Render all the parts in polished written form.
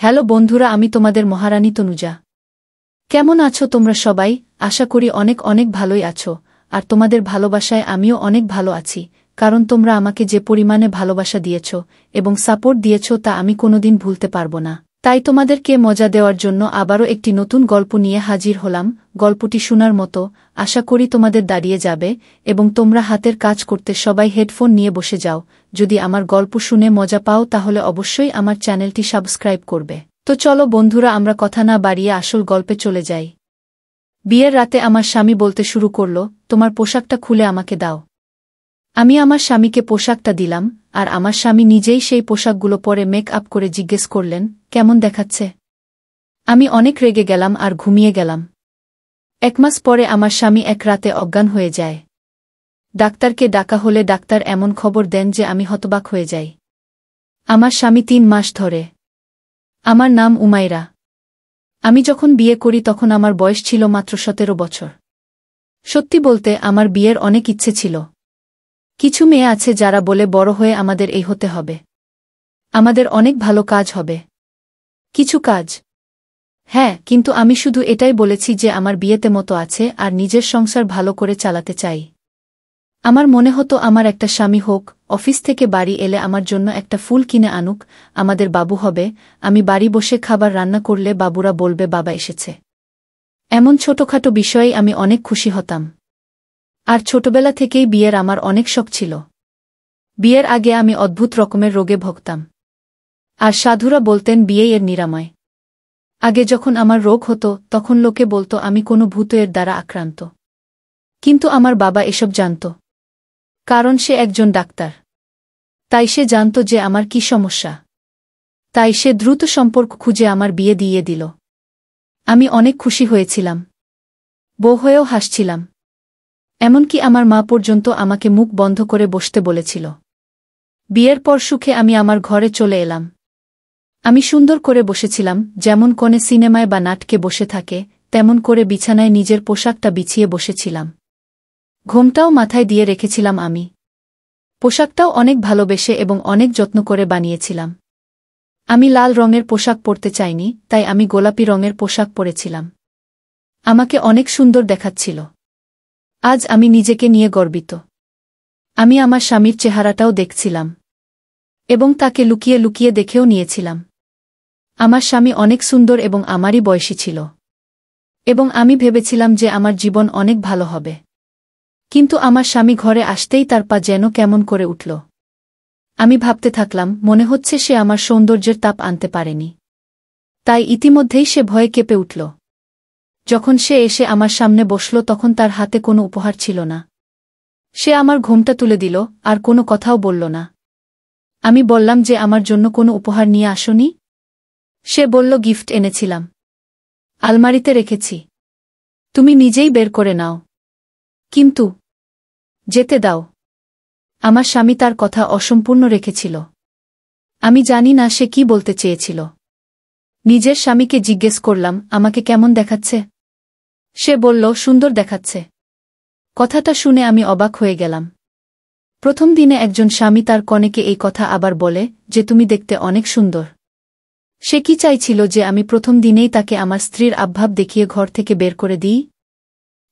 Hello বন্ধুরা, আমি তোমাদের মহারানী তনুজা। কেমন আছো তোমরা সবাই? আশা করি অনেক অনেক ভালোই আছো। আর তোমাদের ভালোবাসায় আমিও অনেক ভালো আছি, কারণ তোমরা আমাকে যে পরিমাণে ভালোবাসা দিয়েছ এবং সাপোর্ট দিয়েছ তা আমি কোনোদিন ভুলতে পারব না। তাই তোমাদেরকে মজা দেওয়ার জন্য আবারও একটি নতুন গল্প নিয়ে হাজির হলাম। গল্পটি শোনার মতো, আশা করি তোমাদের দাঁড়িয়ে যাবে এবং তোমরা হাতের কাজ করতে সবাই হেডফোন নিয়ে বসে যাও। যদি আমার গল্প শুনে মজা পাও তাহলে অবশ্যই আমার চ্যানেলটি সাবস্ক্রাইব করবে। তো চলো বন্ধুরা, আমরা কথা না বাড়িয়ে আসল গল্পে চলে যাই। বিয়ের রাতে আমার স্বামী বলতে শুরু করল, তোমার পোশাকটা খুলে আমাকে দাও। আমি আমার স্বামীকে পোশাকটা দিলাম, আর আমার স্বামী নিজেই সেই পোশাকগুলো পরে মেক আপ করে জিজ্ঞেস করলেন, কেমন দেখাচ্ছে? আমি অনেক রেগে গেলাম আর ঘুমিয়ে গেলাম। 1 মাস পরে আমার স্বামী এক রাতে অজ্ঞান হয়ে যায়। ডাক্তারকে ডাকা হলে ডাক্তার এমন খবর দেন যে আমি হতবাক হয়ে যাই। আমার স্বামী 3 মাস ধরে। আমার নাম উমাইরা। আমি যখন বিয়ে করি তখন আমার বয়স ছিল মাত্র 17 বছর। সত্যি বলতে আমার বিয়ের অনেক ইচ্ছে ছিল। কিছু মেয়ে আছে যারা বলে বড় হয়ে আমাদের এই হতে হবে, আমাদের অনেক ভালো কাজ হবে, কিছু কাজ। হ্যাঁ, কিন্তু আমি শুধু এটাই বলেছি যে আমার বিয়েতে মতো আছে আর নিজের সংসার ভালো করে চালাতে চাই। আমার মনে হতো আমার একটা স্বামী হোক, অফিস থেকে বাড়ি এলে আমার জন্য একটা ফুল কিনে আনুক, আমাদের বাবু হবে, আমি বাড়ি বসে খাবার রান্না করলে বাবুরা বলবে বাবা এসেছে। এমন ছোটখাটো বিষয়েই আমি অনেক খুশি হতাম। আর ছোটবেলা থেকেই বিয়ের আমার অনেক শখ ছিল। বিয়ের আগে আমি অদ্ভুত রকমের রোগে ভুগতাম। আর সাধুরা বলতেন বিয়েই এর নিরাময়। আগে যখন আমার রোগ হতো তখন লোকে বলতো আমি কোনো ভূতের দ্বারা আক্রান্ত। কিন্তু আমার বাবা এসব জানত, কারণ সে একজন ডাক্তার। তাই সে জানত যে আমার কি সমস্যা। তাই সে দ্রুত সম্পর্ক খুঁজে আমার বিয়ে দিয়ে দিল। আমি অনেক খুশি হয়েছিলাম, বউ হয়েও হাসছিলাম। এমনকি আমার মা পর্যন্ত আমাকে মুখ বন্ধ করে বসতে বলেছিল। বিয়ের পর সুখে আমি আমার ঘরে চলে এলাম। আমি সুন্দর করে বসেছিলাম, যেমন কোণে সিনেমায় বা নাটকে বসে থাকে তেমন করে বিছানায় নিজের পোশাকটা বিছিয়ে বসেছিলাম। ঘোমটাও মাথায় দিয়ে রেখেছিলাম আমি। পোশাকটাও অনেক ভালোবেসে এবং অনেক যত্ন করে বানিয়েছিলাম। আমি লাল রঙের পোশাক পরতে চাইনি, তাই আমি গোলাপি রঙের পোশাক পরেছিলাম। আমাকে অনেক সুন্দর দেখাচ্ছিল। আজ আমি নিজেকে নিয়ে গর্বিত। আমি আমার স্বামীর চেহারাটাও দেখছিলাম এবং তাকে লুকিয়ে লুকিয়ে দেখেও নিয়েছিলাম। আমার স্বামী অনেক সুন্দর এবং আমারই বয়সী ছিল। এবং আমি ভেবেছিলাম যে আমার জীবন অনেক ভালো হবে। কিন্তু আমার স্বামী ঘরে আসতেই তার পা যেন কেমন করে উঠল। আমি ভাবতে থাকলাম, মনে হচ্ছে সে আমার সৌন্দর্যের তাপ আনতে পারেনি। তাই ইতিমধ্যেই সে ভয়ে কেঁপে উঠল। যখন সে এসে আমার সামনে বসল তখন তার হাতে কোনো উপহার ছিল না। সে আমার ঘোমটা তুলে দিল আর কোনো কথাও বলল না। আমি বললাম যে আমার জন্য কোনো উপহার নিয়ে আসোনি? সে বলল, গিফট এনেছিলাম, আলমারিতে রেখেছি, তুমি নিজেই বের করে নাও। কিন্তু যেতে দাও। আমার স্বামী তার কথা অসম্পূর্ণ রেখেছিল। আমি জানি না সে কি বলতে চেয়েছিল। নিজের স্বামীকে জিজ্ঞেস করলাম, আমাকে কেমন দেখাচ্ছে? সে বলল, সুন্দর দেখাচ্ছে। কথাটা শুনে আমি অবাক হয়ে গেলাম। প্রথম দিনে একজন স্বামী তার কনেকে এই কথা আবার বলে যে তুমি দেখতে অনেক সুন্দর। সে কি চাইছিল যে আমি প্রথম দিনেই তাকে আমার স্ত্রীর আবভাব দেখিয়ে ঘর থেকে বের করে দিই?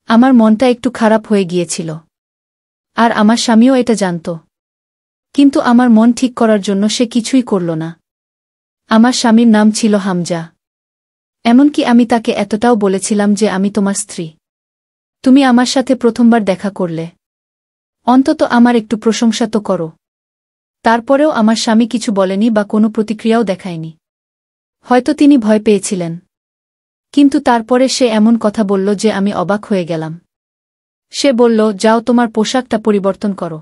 আমার মনটা একটু খারাপ হয়ে গিয়েছিল। আর আমার স্বামীও এটা জানত। কিন্তু আমার মন ঠিক করার জন্য সে কিছুই করল না। আমার স্বামীর নাম ছিল হামজা। এমনকি আমি তাকে এতটাও বলেছিলাম যে আমি তোমার স্ত্রী। তুমি আমার সাথে প্রথমবার দেখা করলে, অন্তত আমার একটু প্রশংসা তো করো। তারপরেও আমার স্বামী কিছু বলেনি বা কোনো প্রতিক্রিয়াও দেখায়নি। হয়তো তিনি ভয় পেয়েছিলেন। কিন্তু তারপরে সে এমন কথা বলল যে আমি অবাক হয়ে গেলাম। সে বলল, যাও তোমার পোশাকটা পরিবর্তন করো।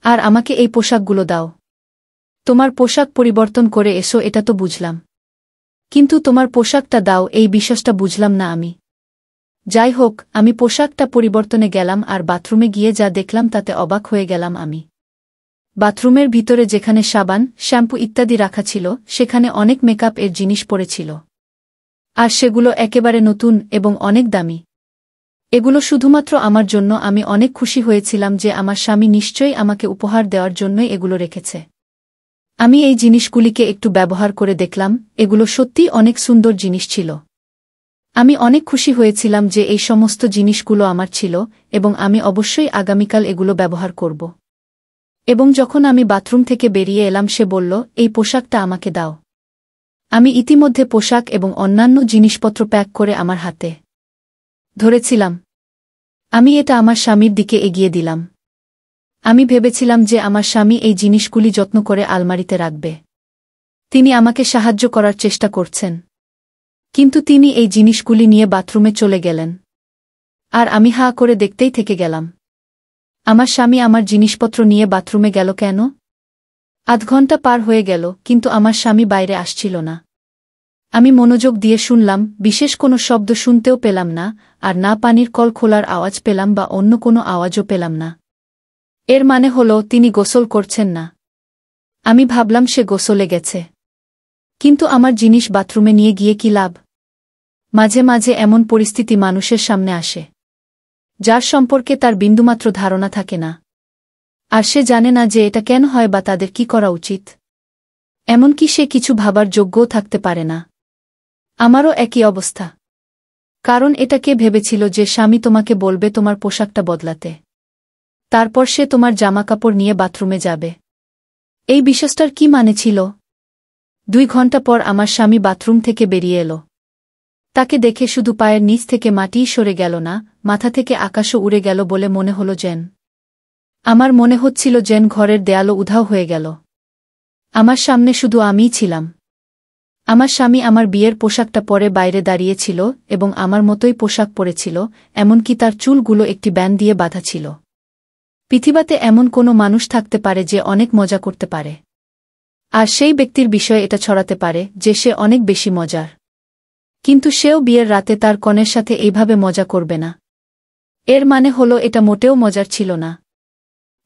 আর আমাকে এই পোশাকগুলো দাও। তোমার পোশাক পরিবর্তন করে এসো, এটা তো বুঝলাম। কিন্তু তোমার পোশাকটা দাও, এই বিশ্বাসটা বুঝলাম না আমি। যাই হোক, আমি পোশাকটা পরিবর্তনে গেলাম আর বাথরুমে গিয়ে যা দেখলাম তাতে অবাক হয়ে গেলাম আমি। বাথরুমের ভিতরে যেখানে সাবান, শ্যাম্পু ইত্যাদি রাখা ছিল সেখানে অনেক মেকআপ এর জিনিস পড়েছিল। আর সেগুলো একেবারে নতুন এবং অনেক দামি। এগুলো শুধুমাত্র আমার জন্য। আমি অনেক খুশি হয়েছিলাম যে আমার স্বামী নিশ্চয়ই আমাকে উপহার দেওয়ার জন্যই এগুলো রেখেছে। আমি এই জিনিসগুলিকে একটু ব্যবহার করে দেখলাম, এগুলো সত্যিই অনেক সুন্দর জিনিস ছিল। আমি অনেক খুশি হয়েছিলাম যে এই সমস্ত জিনিসগুলো আমার ছিল, এবং আমি অবশ্যই আগামীকাল এগুলো ব্যবহার করব। এবং যখন আমি বাথরুম থেকে বেরিয়ে এলাম সে বলল, এই পোশাকটা আমাকে দাও। আমি ইতিমধ্যে পোশাক এবং অন্যান্য জিনিসপত্র প্যাক করে আমার হাতে ধরেছিলাম। আমি এটা আমার স্বামীর দিকে এগিয়ে দিলাম। আমি ভেবেছিলাম যে আমার স্বামী এই জিনিসগুলি যত্ন করে আলমারিতে রাখবে। তিনি আমাকে সাহায্য করার চেষ্টা করছেন। কিন্তু তিনি এই জিনিসগুলি নিয়ে বাথরুমে চলে গেলেন। আর আমি হাঁ করে দেখতেই থেকে গেলাম। আমার স্বামী আমার জিনিসপত্র নিয়ে বাথরুমে গেল কেন? আধ ঘন্টা পার হয়ে গেল, কিন্তু আমার স্বামী বাইরে আসছিল না। আমি মনোযোগ দিয়ে শুনলাম, বিশেষ কোনো শব্দ শুনতেও পেলাম না, আর না পানির কল খোলার আওয়াজ পেলাম বা অন্য কোনো আওয়াজও পেলাম না। এর মানে হলো তিনি গোসল করছেন না। আমি ভাবলাম সে গোসলে গেছে। কিন্তু আমার জিনিস বাথরুমে নিয়ে গিয়ে কি লাভ? মাঝে মাঝে এমন পরিস্থিতি মানুষের সামনে আসে, যার সম্পর্কে তার বিন্দুমাত্র ধারণা থাকে না। আর সে জানে না যে এটা কেন হয় বা তাদের কি করা উচিত। এমনকি সে কিছু ভাবার যোগ্যও থাকতে পারে না। আমারও একই অবস্থা। কারণ এটা কে ভেবেছিল যে স্বামী তোমাকে বলবে তোমার পোশাকটা বদলাতে, তারপর সে তোমার জামাকাপড় নিয়ে বাথরুমে যাবে? এই বিশ্বাসটার কি মানে ছিল? 2 ঘন্টা পর আমার স্বামী বাথরুম থেকে বেরিয়ে এলো। তাকে দেখে শুধু পায়ের নিচ থেকে মাটিই সরে গেল না, মাথা থেকে আকাশও উড়ে গেল বলে মনে হলো যেন। আমার মনে হচ্ছিল যেন ঘরের দেয়ালও উধাও হয়ে গেল। আমার সামনে শুধু আমিই ছিলাম। আমার স্বামী আমার বিয়ের পোশাকটা পরে বাইরে দাঁড়িয়েছিল এবং আমার মতোই পোশাক পরেছিল, এমনকি তার চুলগুলো একটি ব্যান্ড দিয়ে বাঁধা ছিল। পৃথিবীতে এমন কোনো মানুষ থাকতে পারে যে অনেক মজা করতে পারে। আর সেই ব্যক্তির বিষয়ে এটা ছড়াতে পারে যে সে অনেক বেশি মজার। কিন্তু সেও বিয়ের রাতে তার কনের সাথে এইভাবে মজা করবে না। এর মানে হলো এটা মোটেও মজার ছিল না।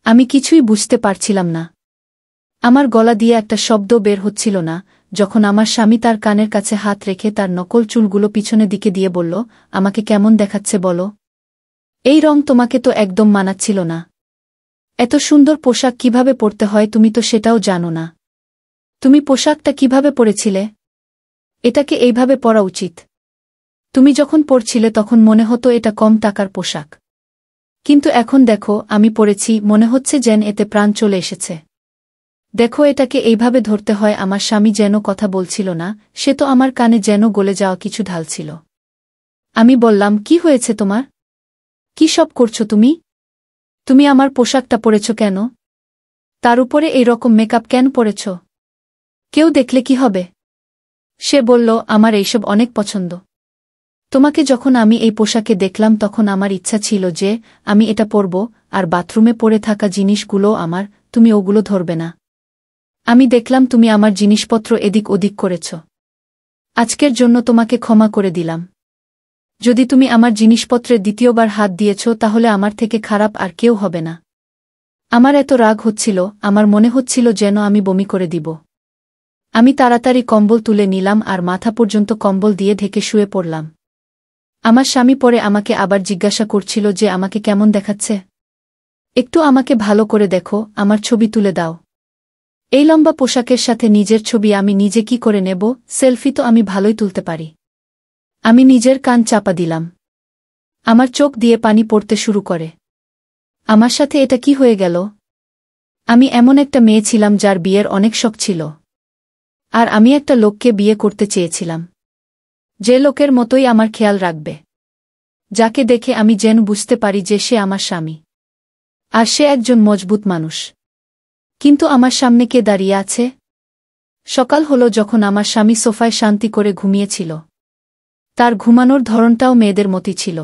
আমি কিছুই বুঝতে পারছিলাম না। আমার গলা দিয়ে একটা শব্দ বের হচ্ছিল না, যখন আমার স্বামী তার কানের কাছে হাত রেখে তার নকল চুলগুলো পিছনে দিকে দিয়ে বলল, আমাকে কেমন দেখাচ্ছে বলো? এই রং তোমাকে তো একদম মানাচ্ছিল না। এত সুন্দর পোশাক কিভাবে পরতে হয় তুমি তো সেটাও জানো না। তুমি পোশাকটা কিভাবে পরেছিলে? এটাকে এইভাবে পরা উচিত। তুমি যখন পরছিলে তখন মনে হতো এটা কম টাকার পোশাক। কিন্তু এখন দেখো আমি পরেছি, মনে হচ্ছে যেন এতে প্রাণ চলে এসেছে। দেখো এটাকে এইভাবে ধরতে হয়। আমার স্বামী যেন কথা বলছিল না, সে তো আমার কানে যেন গলে যাওয়া কিছু ঢালছিল। আমি বললাম, কি হয়েছে তোমার? কি সব করছো তুমি? তুমি আমার পোশাকটা পরেছ কেন? তার উপরে এই রকম মেকআপ কেন পরেছ? কেউ দেখলে কি হবে? সে বলল, আমার এইসব অনেক পছন্দ। তোমাকে যখন আমি এই পোশাকে দেখলাম তখন আমার ইচ্ছা ছিল যে আমি এটা পরব, আর বাথরুমে পড়ে থাকা জিনিসগুলোও আমার, তুমি ওগুলো ধরবে না। আমি দেখলাম তুমি আমার জিনিসপত্র এদিক ওদিক করেছ। আজকের জন্য তোমাকে ক্ষমা করে দিলাম। যদি তুমি আমার জিনিসপত্রে দ্বিতীয়বার হাত দিয়েছ তাহলে আমার থেকে খারাপ আর কেউ হবে না। আমার এত রাগ হচ্ছিল, আমার মনে হচ্ছিল যেন আমি বমি করে দিব। আমি তাড়াতাড়ি কম্বল তুলে নিলাম আর মাথা পর্যন্ত কম্বল দিয়ে ঢেকে শুয়ে পড়লাম। আমার স্বামী পরে আমাকে আবার জিজ্ঞাসা করছিল যে আমাকে কেমন দেখাচ্ছে। একটু আমাকে ভালো করে দেখো, আমার ছবি তুলে দাও। এই লম্বা পোশাকের সাথে নিজের ছবি আমি নিজে কি করে নেব? সেলফি তো আমি ভালোই তুলতে পারি। আমি নিজের কান চাপা দিলাম। আমার চোখ দিয়ে পানি পড়তে শুরু করে। আমার সাথে এটা কি হয়ে গেল? আমি এমন একটা মেয়ে ছিলাম যার বিয়ের অনেক শখ ছিল। আর আমি একটা লোককে বিয়ে করতে চেয়েছিলাম, যে লোকের মতোই আমার খেয়াল রাখবে, যাকে দেখে আমি যেন বুঝতে পারি যে সে আমার স্বামী। আর সে একজন মজবুত মানুষ। কিন্তু আমার সামনে কে দাঁড়িয়ে আছে? সকাল হলো যখন আমার স্বামী সোফায় শান্তি করে ঘুমিয়েছিল। তার ঘুমানোর ধরনটাও মেয়েদের মতই ছিল।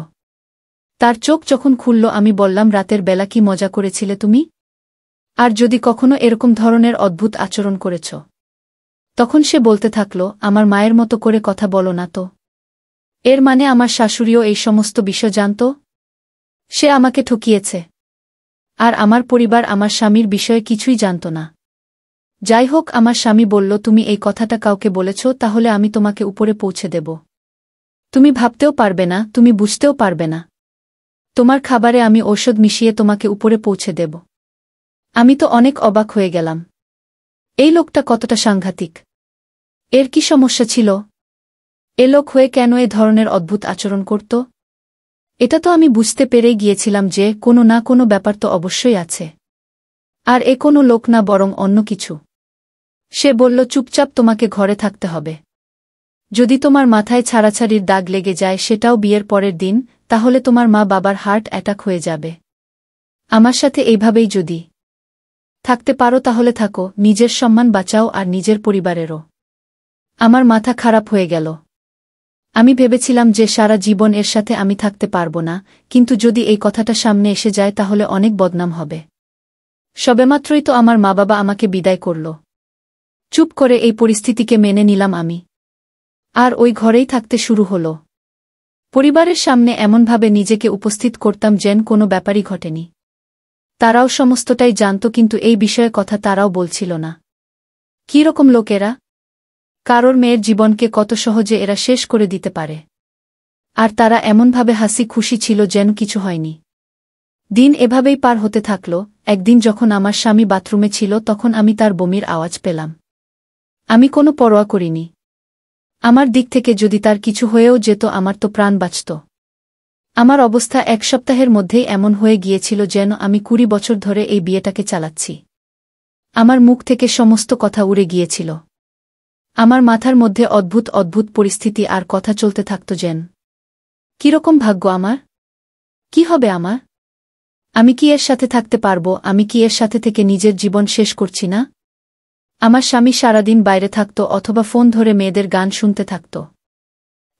তার চোখ যখন খুলল আমি বললাম, রাতের বেলা কি মজা করেছিলে তুমি? আর যদি কখনো এরকম ধরনের অদ্ভুত আচরণ করেছ? তখন সে বলতে থাকল, আমার মায়ের মতো করে কথা বলো না তো। এর মানে আমার শাশুড়িও এই সমস্ত বিষয় জানত? সে আমাকে ঠকিয়েছে। আর আমার পরিবার আমার স্বামীর বিষয়ে কিছুই জানত না। যাই হোক, আমার স্বামী বলল, তুমি এই কথাটা কাউকে বলেছ তাহলে আমি তোমাকে উপরে পৌঁছে দেব। তুমি ভাবতেও পারবে না, তুমি বুঝতেও পারবে না। তোমার খাবারে আমি ঔষধ মিশিয়ে তোমাকে উপরে পৌঁছে দেব। আমি তো অনেক অবাক হয়ে গেলাম। এই লোকটা কতটা সাংঘাতিক! এর কি সমস্যা ছিল? এ লোক হয়ে কেন এ ধরনের অদ্ভুত আচরণ করত? এটা তো আমি বুঝতে পেরেই গিয়েছিলাম যে কোনো না কোনো ব্যাপার তো অবশ্যই আছে। আর এ কোনো লোক না, বরং অন্য কিছু। সে বলল, চুপচাপ তোমাকে ঘরে থাকতে হবে। যদি তোমার মাথায় ছাড়াছাড়ির দাগ লেগে যায়, সেটাও বিয়ের পরের দিন, তাহলে তোমার মা বাবার হার্ট অ্যাটাক হয়ে যাবে। আমার সাথে এইভাবেই যদি থাকতে পারো তাহলে থাকো, নিজের সম্মান বাঁচাও আর নিজের পরিবারেরও। আমার মাথা খারাপ হয়ে গেল। আমি ভেবেছিলাম যে সারা জীবন এর সাথে আমি থাকতে পারবো না, কিন্তু যদি এই কথাটা সামনে এসে যায় তাহলে অনেক বদনাম হবে। সবেমাত্রই তো আমার মা বাবা আমাকে বিদায় করল। চুপ করে এই পরিস্থিতিকে মেনে নিলাম আমি। আর ওই ঘরেই থাকতে শুরু হলো। পরিবারের সামনে এমনভাবে নিজেকে উপস্থিত করতাম যেন কোনো ব্যাপারই ঘটেনি। তারাও সমস্তটাই জানত, কিন্তু এই বিষয়ে কথা তারাও বলছিল না। কী রকম লোকেরা! কারোর মেয়ের জীবনকে কত সহজে এরা শেষ করে দিতে পারে। আর তারা এমনভাবে হাসি খুশি ছিল যেন কিছু হয়নি। দিন এভাবেই পার হতে থাকল। একদিন যখন আমার স্বামী বাথরুমে ছিল, তখন আমি তার বমির আওয়াজ পেলাম। আমি কোনো পরোয়া করিনি। আমার দিক থেকে যদি তার কিছু হয়েও যেত, আমার তো প্রাণ বাঁচত। আমার অবস্থা এক সপ্তাহের মধ্যেই এমন হয়ে গিয়েছিল যেন আমি 20 বছর ধরে এই বিয়েটাকে চালাচ্ছি। আমার মুখ থেকে সমস্ত কথা উড়ে গিয়েছিল। আমার মাথার মধ্যে অদ্ভুত অদ্ভুত পরিস্থিতি আর কথা চলতে থাকত যেন। কিরকম ভাগ্য আমার! কি হবে আমার? আমি কি এর সাথে থাকতে পারবো? আমি কি এর সাথে থেকে নিজের জীবন শেষ করছি না? আমার স্বামী সারাদিন বাইরে থাকত, অথবা ফোন ধরে মেয়েদের গান শুনতে থাকত।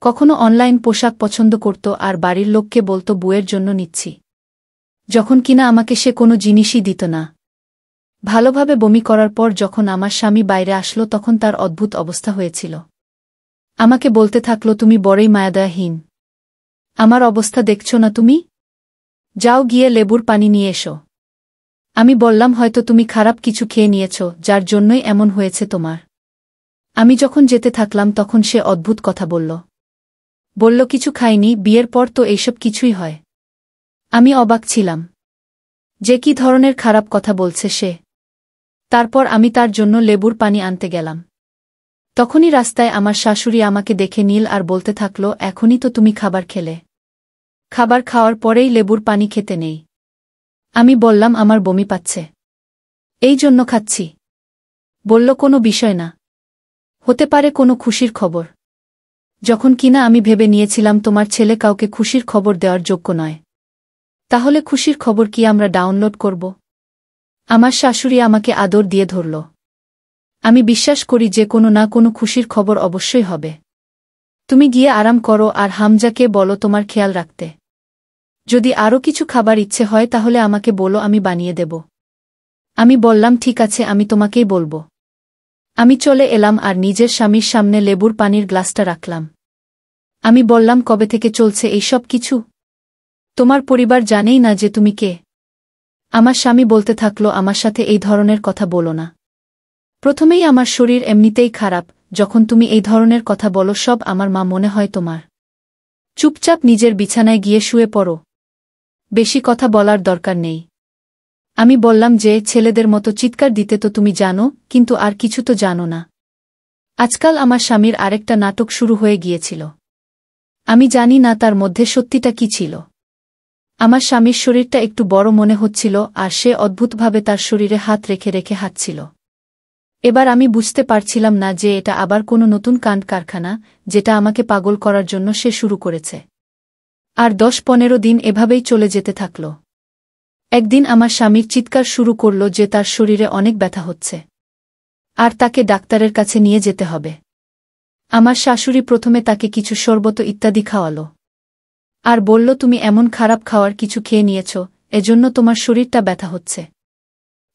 কখনো অনলাইন পোশাক পছন্দ করত আর বাড়ির লোককে বলতো বউয়ের জন্য নিচ্ছি, যখন কিনা আমাকে সে কোনো জিনিসই দিত না। ভালোভাবে বমি করার পর যখন আমার স্বামী বাইরে আসলো, তখন তার অদ্ভুত অবস্থা হয়েছিল। আমাকে বলতে থাকলো, তুমি বড়ই মায়াদয়াহীন। আমার অবস্থা দেখছ না তুমি? যাও গিয়ে লেবুর পানি নিয়ে এসো। আমি বললাম, হয়তো তুমি খারাপ কিছু খেয়ে নিয়েছ, যার জন্যই এমন হয়েছে তোমার। আমি যখন যেতে থাকলাম তখন সে অদ্ভুত কথা বলল কিছু খাইনি, বিয়ের পর তো এইসব কিছুই হয়। আমি অবাক ছিলাম যে কি ধরনের খারাপ কথা বলছে সে। তারপর আমি তার জন্য লেবুর পানি আনতে গেলাম। তখনই রাস্তায় আমার শাশুড়ি আমাকে দেখে নিল আর বলতে থাকল, এখনই তো তুমি খাবার খেলে, খাবার খাওয়ার পরেই লেবুর পানি খেতে নেই। আমি বললাম, আমার বমি পাচ্ছে, এই জন্য খাচ্ছি। বলল, কোনো বিষয় না, হতে পারে কোনো খুশির খবর। যখন কিনা আমি ভেবে নিয়েছিলাম তোমার ছেলে কাউকে খুশির খবর দেওয়ার যোগ্য নয়। তাহলে খুশির খবর কি আমরা ডাউনলোড করব? আমার শাশুড়ি আমাকে আদর দিয়ে ধরল। আমি বিশ্বাস করি যে কোনো না কোনো খুশির খবর অবশ্যই হবে। তুমি গিয়ে আরাম করো আর হামজাকে বলো তোমার খেয়াল রাখতে। যদি আরও কিছু খাবার ইচ্ছে হয় তাহলে আমাকে বলো, আমি বানিয়ে দেব। আমি বললাম, ঠিক আছে, আমি তোমাকেই বলবো। আমি চলে এলাম আর নিজের স্বামীর সামনে লেবুর পানির গ্লাসটা রাখলাম। আমি বললাম, কবে থেকে চলছে এই সব কিছু? তোমার পরিবার জানেই না যে তুমি কে। আমার স্বামী বলতে থাকলো, আমার সাথে এই ধরনের কথা বলো না। প্রথমেই আমার শরীর এমনিতেই খারাপ, যখন তুমি এই ধরনের কথা বলো সব আমার মা মনে হয় তোমার। চুপচাপ নিজের বিছানায় গিয়ে শুয়ে পড়ো, বেশি কথা বলার দরকার নেই। আমি বললাম যে ছেলেদের মতো চিৎকার দিতে তো তুমি জানো, কিন্তু আর কিছু তো জানো না। আজকাল আমার স্বামীর আরেকটা নাটক শুরু হয়ে গিয়েছিল। আমি জানি না তার মধ্যে সত্যিটা কি ছিল। আমার স্বামীর শরীরটা একটু বড় মনে হচ্ছিল আর সে অদ্ভুতভাবে তার শরীরে হাত রেখে রেখে হাঁটছিল। এবার আমি বুঝতে পারছিলাম না যে এটা আবার কোনো নতুন কাণ্ড কারখানা, যেটা আমাকে পাগল করার জন্য সে শুরু করেছে। আর 10-15 দিন এভাবেই চলে যেতে থাকল। একদিন আমার স্বামীর চিৎকার শুরু করল যে তার শরীরে অনেক ব্যথা হচ্ছে আর তাকে ডাক্তারের কাছে নিয়ে যেতে হবে। আমার শাশুড়ি প্রথমে তাকে কিছু শরবত ইত্যাদি খাওয়ালো আর বলল, তুমি এমন খারাপ খাওয়ার কিছু খেয়ে নিয়েছ, এজন্য তোমার শরীরটা ব্যথা হচ্ছে।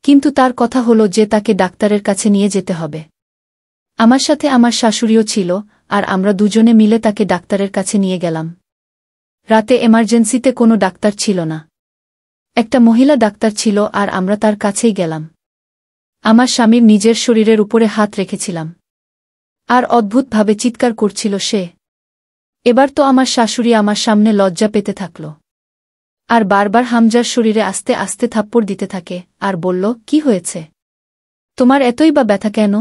কিন্তু তার কথা হলো যে তাকে ডাক্তারের কাছে নিয়ে যেতে হবে। আমার সাথে আমার শাশুড়িও ছিল আর আমরা দুজনে মিলে তাকে ডাক্তারের কাছে নিয়ে গেলাম। রাতে এমার্জেন্সিতে কোনো ডাক্তার ছিল না, একটা মহিলা ডাক্তার ছিল আর আমরা তার কাছেই গেলাম। আমার স্বামীর নিজের শরীরের উপরে হাত রেখেছিলাম আর অদ্ভুতভাবে চিৎকার করছিল সে। এবার তো আমার শাশুড়ি আমার সামনে লজ্জা পেতে থাকল আর বারবার হামজার শরীরে আস্তে আস্তে থাপ্পড় দিতে থাকে আর বলল, কি হয়েছে? তোমার এতই বা ব্যথা কেন?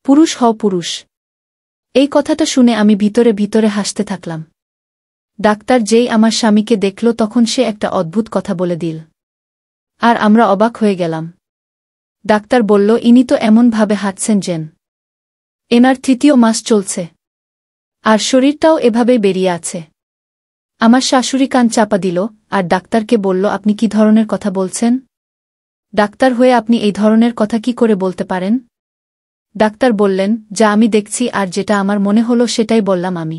পুরুষ হও পুরুষ। এই কথাটা শুনে আমি ভিতরে ভিতরে হাসতে থাকলাম। ডাক্তার যেই আমার স্বামীকে দেখল তখন সে একটা অদ্ভুত কথা বলে দিল। আর আমরা অবাক হয়ে গেলাম। ডাক্তার বলল, ইনি তো এমনভাবে হাঁটছেন যেন এনার 3য় মাস চলছে। আর শরীরটাও এভাবেই বেরিয়ে আছে। আমার শাশুড়ি কান চাপা দিল আর ডাক্তারকে বলল, আপনি কি ধরনের কথা বলছেন? ডাক্তার হয়ে আপনি এই ধরনের কথা কি করে বলতে পারেন? ডাক্তার বললেন, যা আমি দেখছি আর যেটা আমার মনে হলো সেটাই বললাম আমি।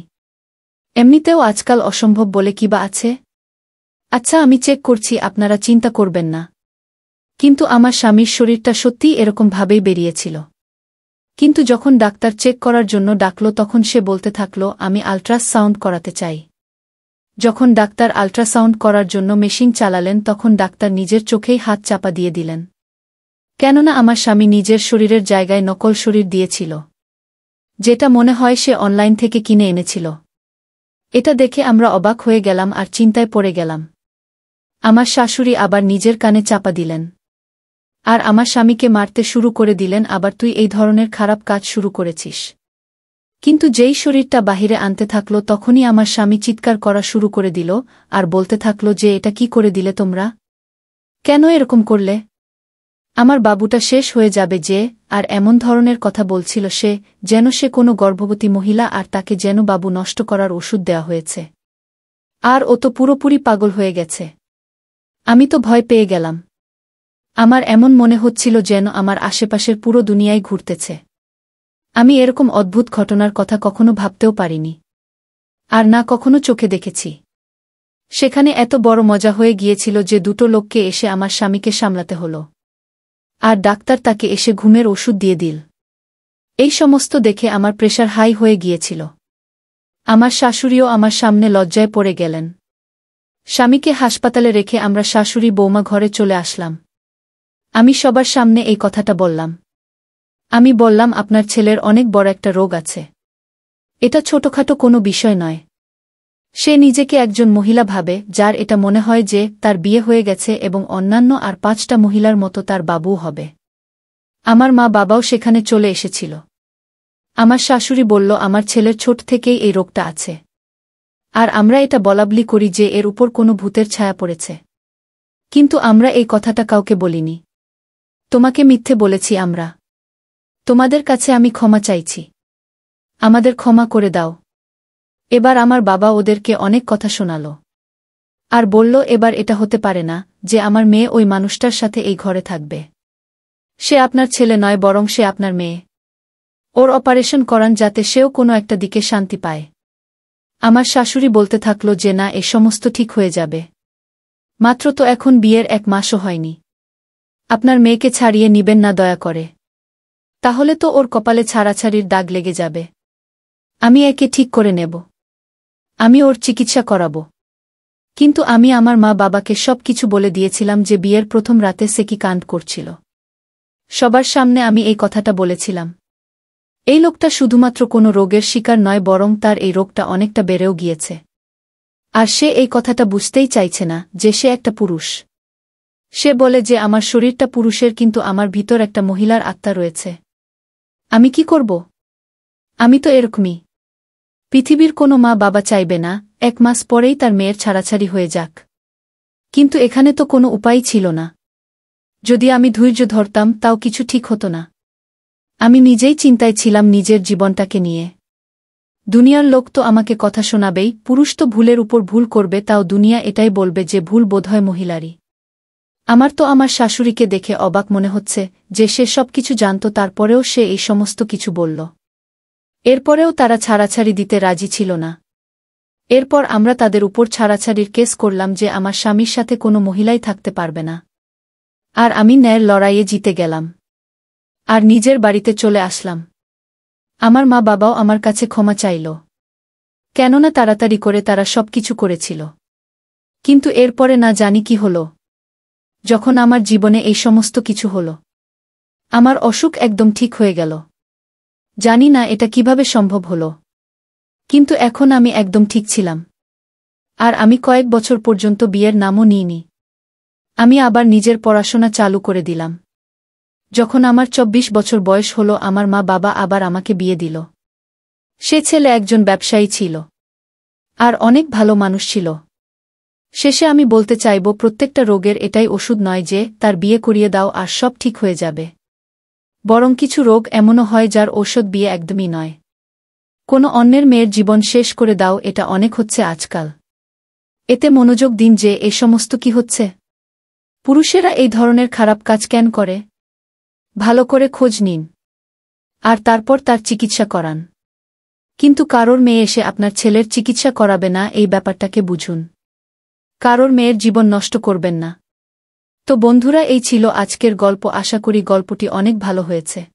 এমনিতেও আজকাল অসম্ভব বলে কি বা আছে? আচ্ছা, আমি চেক করছি, আপনারা চিন্তা করবেন না। কিন্তু আমার স্বামীর শরীরটা সত্যিই এরকমভাবেই বেরিয়েছিল। কিন্তু যখন ডাক্তার চেক করার জন্য ডাকল তখন সে বলতে থাকল, আমি আল্ট্রাসাউন্ড করাতে চাই। যখন ডাক্তার আল্ট্রাসাউন্ড করার জন্য মেশিন চালালেন তখন ডাক্তার নিজের চোখেই হাত চাপা দিয়ে দিলেন। কেননা আমার স্বামী নিজের শরীরের জায়গায় নকল শরীর দিয়েছিল, যেটা মনে হয় সে অনলাইন থেকে কিনে এনেছিল। এটা দেখে আমরা অবাক হয়ে গেলাম আর চিন্তায় পড়ে গেলাম। আমার শাশুড়ি আবার নিজের কানে চাপা দিলেন আর আমার স্বামীকে মারতে শুরু করে দিলেন, আবার তুই এই ধরনের খারাপ কাজ শুরু করেছিস। কিন্তু যেই শরীরটা বাহিরে আনতে থাকল তখনই আমার স্বামী চিৎকার করা শুরু করে দিল আর বলতে থাকল যে, এটা কি করে দিলে তোমরা? কেন এরকম করলে? আমার বাবুটা শেষ হয়ে যাবে যে। আর এমন ধরনের কথা বলছিল সে, যেন সে কোনো গর্ভবতী মহিলা আর তাকে যেন বাবু নষ্ট করার ওষুধ দেওয়া হয়েছে। আর ও তো পুরোপুরি পাগল হয়ে গেছে। আমি তো ভয় পেয়ে গেলাম। আমার এমন মনে হচ্ছিল যেন আমার আশেপাশের পুরো দুনিয়ায় ঘুরতেছে। আমি এরকম অদ্ভুত ঘটনার কথা কখনো ভাবতেও পারিনি, আর না কখনো চোখে দেখেছি। সেখানে এত বড় মজা হয়ে গিয়েছিল যে 2টো লোককে এসে আমার স্বামীকে সামলাতে হলো। আর ডাক্তার তাকে এসে ঘুমের ওষুধ দিয়ে দিল। এই সমস্ত দেখে আমার প্রেশার হাই হয়ে গিয়েছিল। আমার শাশুড়িও আমার সামনে লজ্জায় পড়ে গেলেন। স্বামীকে হাসপাতালে রেখে আমরা শাশুড়ি বৌমা ঘরে চলে আসলাম। আমি সবার সামনে এই কথাটা বললাম। আমি বললাম, আপনার ছেলের অনেক বড় একটা রোগ আছে। এটা ছোটখাটো কোনো বিষয় নয়। সে নিজেকে একজন মহিলা ভাবে, যার এটা মনে হয় যে তার বিয়ে হয়ে গেছে এবং অন্যান্য আর 5টা মহিলার মতো তার বাবুও হবে। আমার মা বাবাও সেখানে চলে এসেছিল। আমার শাশুড়ি বলল, আমার ছেলের ছোট থেকেই এই রোগটা আছে। আর আমরা এটা বলাবলি করি যে এর উপর কোনো ভূতের ছায়া পড়েছে। কিন্তু আমরা এই কথাটা কাউকে বলিনি। তোমাকে মিথ্যে বলেছি আমরা। তোমাদের কাছে আমি ক্ষমা চাইছি। আমাদের ক্ষমা করে দাও। এবার আমার বাবা ওদেরকে অনেক কথা শোনাল আর বলল, এবার এটা হতে পারে না যে আমার মেয়ে ওই মানুষটার সাথে এই ঘরে থাকবে। সে আপনার ছেলে নয়, বরং সে আপনার মেয়ে। ওর অপারেশন করান যাতে সেও কোনো একটা দিকে শান্তি পায়। আমার শাশুড়ি বলতে থাকল যে না, এ সমস্ত ঠিক হয়ে যাবে। মাত্র তো এখন বিয়ের 1 মাসও হয়নি। আপনার মেয়েকে ছাড়িয়ে নিবেন না দয়া করে। তাহলে তো ওর কপালে ছাড়াছাড়ির দাগ লেগে যাবে। আমি একে ঠিক করে নেব। আমি ওর চিকিৎসা করাব। কিন্তু আমি আমার মা বাবাকে সব কিছু বলে দিয়েছিলাম যে বিয়ের প্রথম রাতে সে কি কাণ্ড করছিল। সবার সামনে আমি এই কথাটা বলেছিলাম। এই লোকটা শুধুমাত্র কোনো রোগের শিকার নয়, বরং তার এই রোগটা অনেকটা বেড়েও গিয়েছে। আর সে এই কথাটা বুঝতেই চাইছে না যে সে একটা পুরুষ। সে বলে যে আমার শরীরটা পুরুষের, কিন্তু আমার ভিতর একটা মহিলার আত্মা রয়েছে। আমি কি করব? আমি তো এরকমই। পৃথিবীর কোনো মা বাবা চাইবে না 1 মাস পরেই তার মেয়ের ছাড়াছাড়ি হয়ে যাক। কিন্তু এখানে তো কোনো উপায় ছিল না। যদি আমি ধৈর্য ধরতাম তাও কিছু ঠিক হতো না। আমি নিজেই চিন্তায় ছিলাম নিজের জীবনটাকে নিয়ে। দুনিয়ার লোক তো আমাকে কথা শোনাবেই, পুরুষ তো ভুলের উপর ভুল করবে, তাও দুনিয়া এটাই বলবে যে ভুল বোধহয় মহিলারই। আমার তো আমার শাশুড়িকে দেখে অবাক মনে হচ্ছে যে সে সব কিছু জানত, তারপরেও সে এই সমস্ত কিছু বলল। এরপরেও তারা ছাড়াছাড়ি দিতে রাজি ছিল না। এরপর আমরা তাদের উপর ছাড়াছাড়ির কেস করলাম যে আমার স্বামীর সাথে কোনো মহিলাই থাকতে পারবে না। আর আমি ন্যায়ের লড়াইয়ে জিতে গেলাম আর নিজের বাড়িতে চলে আসলাম। আমার মা বাবাও আমার কাছে ক্ষমা চাইল, কেননা তাড়াতাড়ি করে তারা সবকিছু করেছিল। কিন্তু এরপরে না জানি কি হলো। যখন আমার জীবনে এই সমস্ত কিছু হলো, আমার অসুখ একদম ঠিক হয়ে গেল। জানি না এটা কিভাবে সম্ভব হলো, কিন্তু এখন আমি একদম ঠিক ছিলাম। আর আমি কয়েক বছর পর্যন্ত বিয়ের নামও নিইনি। আমি আবার নিজের পড়াশোনা চালু করে দিলাম। যখন আমার ২৪ বছর বয়স হলো আমার মা বাবা আবার আমাকে বিয়ে দিল। সে ছেলে একজন ব্যবসায়ী ছিল আর অনেক ভালো মানুষ ছিল। শেষে আমি বলতে চাইব প্রত্যেকটা রোগের এটাই ওষুধ নয় যে তার বিয়ে করিয়ে দাও আর সব ঠিক হয়ে যাবে। বরং কিছু রোগ এমনও হয় যার ঔষধ বিয়ে একদমই নয়। কোনো অন্যের মেয়ের জীবন শেষ করে দাও, এটা অনেক হচ্ছে আজকাল। এতে মনোযোগ দিন যে এ সমস্ত কি হচ্ছে। পুরুষেরা এই ধরনের খারাপ কাজ কেন করে? ভালো করে খোঁজ নিন আর তারপর তার চিকিৎসা করান। কিন্তু কারোর মেয়ে এসে আপনার ছেলের চিকিৎসা করাবে না, এই ব্যাপারটাকে বুঝুন। কারোর মেয়ের জীবন নষ্ট করবেন না। তো বন্ধুরা, এই ছিল আজকের গল্প। আশা করি গল্পটি অনেক ভালো হয়েছে।